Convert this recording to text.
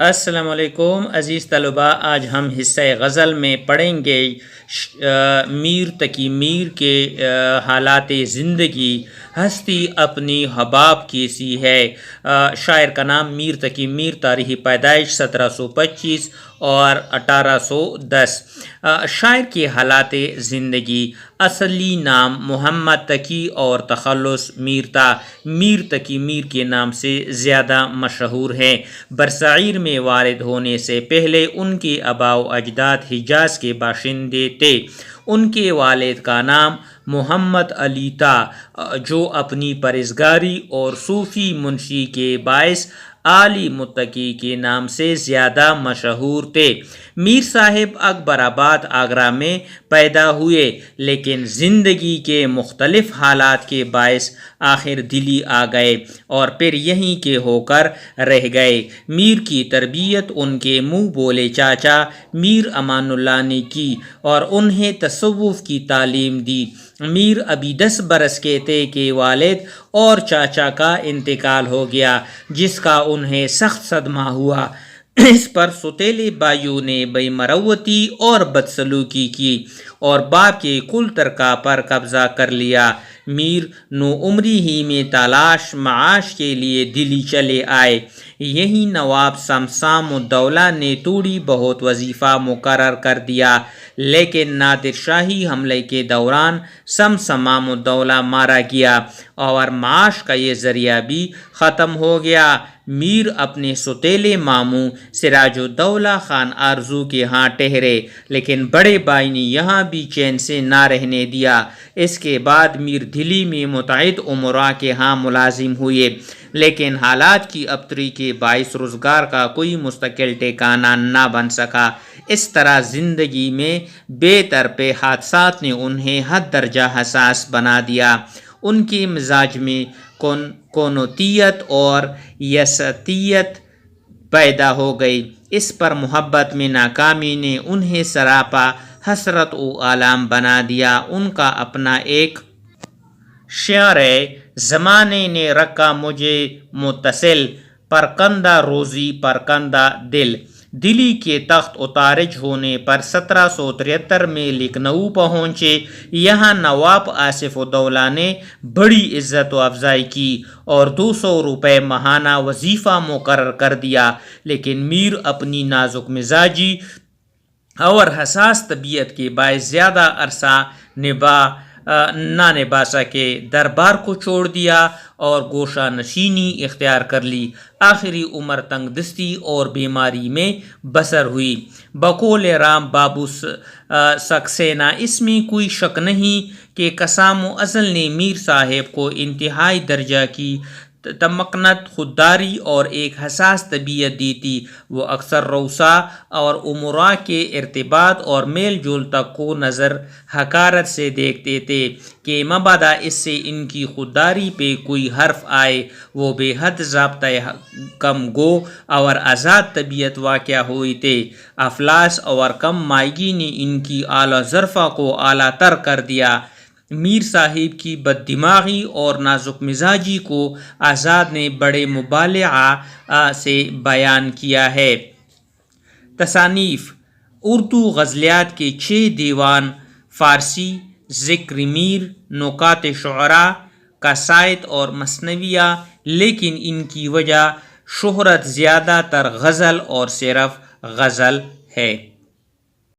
السلام علیکم عزیز طلباء، آج ہم حصہ غزل میں پڑھیں گے میر تقی میر کے حالات زندگی۔ ہستی اپنی حباب کیسی ہے۔ شاعر کا نام میر تقی میر، تاریخ پیدائش 1725 اور 1810۔ شاعر کے حالات زندگی: اصلی نام محمد تقی اور تخلص میر تھا۔ میر تقی میر کے نام سے زیادہ مشہور ہیں۔ برصغیر میں وارد ہونے سے پہلے ان کے آباء و اجداد حجاز کے باشندے تھے۔ ان کے والد کا نام محمد علی تھا، جو اپنی پرہیزگاری اور صوفی منشی کے باعث علی متقی کے نام سے زیادہ مشہور تھے۔ میر صاحب اکبر آباد آگرہ میں پیدا ہوئے، لیکن زندگی کے مختلف حالات کے باعث آخر دلی آ گئے اور پھر یہیں کے ہو کر رہ گئے۔ میر کی تربیت ان کے منہ بولے چاچا میر امان اللہ نے کی اور انہیں تصوف کی تعلیم دی۔ میر ابھی 10 برس کے تھے کہ والد اور چاچا کا انتقال ہو گیا، جس کا انہیں سخت صدمہ ہوا۔ اس پر سوتیلے بھائیوں نے بے مروتی اور بدسلوکی کی اور باپ کے کل ترکہ پر قبضہ کر لیا۔ میر نوعمری ہی میں تلاش معاش کے لیے دلی چلے آئے۔ یہی نواب سمسام الدولہ نے تھوڑی بہت وظیفہ مقرر کر دیا، لیکن نادر شاہی حملے کے دوران سمسام الدولہ مارا گیا اور معاش کا یہ ذریعہ بھی ختم ہو گیا۔ میر اپنے سوتیلے ماموں سراج الدولہ خان آرزو کے ہاں ٹھہرے، لیکن بڑے بھائی نے یہاں بھی چین سے نہ رہنے دیا۔ اس کے بعد میر دلی میں متعدد امراء کے ہاں ملازم ہوئے، لیکن حالات کی ابتری کے باعث روزگار کا کوئی مستقل ٹھکانہ نہ بن سکا۔ اس طرح زندگی میں بے طرفِ حادثات نے انہیں حد درجہ حساس بنا دیا۔ ان کے مزاج میں قنوطیت اور یأسیت پیدا ہو گئی۔ اس پر محبت میں ناکامی نے انہیں سراپا حسرت و آلام بنا دیا۔ ان کا اپنا ایک شعر ہے: زمانے نے رکھا مجھے متصل، پرکندہ روزی پرکندہ دل۔ دلی کے تخت اتارج ہونے پر 1773 میں لکھنؤ پہنچے۔ یہاں نواب آصف الدولہ نے بڑی عزت و افزائی کی اور 200 روپے ماہانہ وظیفہ مقرر کر دیا، لیکن میر اپنی نازک مزاجی اور حساس طبیعت کے باعث زیادہ عرصہ نہ نبھا سکے۔ دربار کو چھوڑ دیا اور گوشہ نشینی اختیار کر لی۔ آخری عمر تنگ دستی اور بیماری میں بسر ہوئی۔ بقول رام بابو سکسینہ، اس میں کوئی شک نہیں کہ قسام و ازل نے میر صاحب کو انتہائی درجہ کی تمکنت، خودداری اور ایک حساس طبیعت دی تھی۔ وہ اکثر رؤساء اور امراء کے ارتباط اور میل جول تک کو نظر حقارت سے دیکھتے تھے کہ مبادا اس سے ان کی خودداری پہ کوئی حرف آئے۔ وہ بے حد ضابطۂ کم گو اور آزاد طبیعت واقع ہوئے تھے۔ افلاس اور کم مائگی نے ان کی اعلیٰ ظرفہ کو اعلیٰ تر کر دیا۔ میر صاحب کی بد دماغی اور نازک مزاجی کو آزاد نے بڑے مبالغہ سے بیان کیا ہے۔ تصانیف: اردو غزلیات کے 6 دیوان، فارسی: ذکر میر، نکات شعراء، قصائد اور مثنویہ، لیکن ان کی وجہ شہرت زیادہ تر غزل اور صرف غزل ہے۔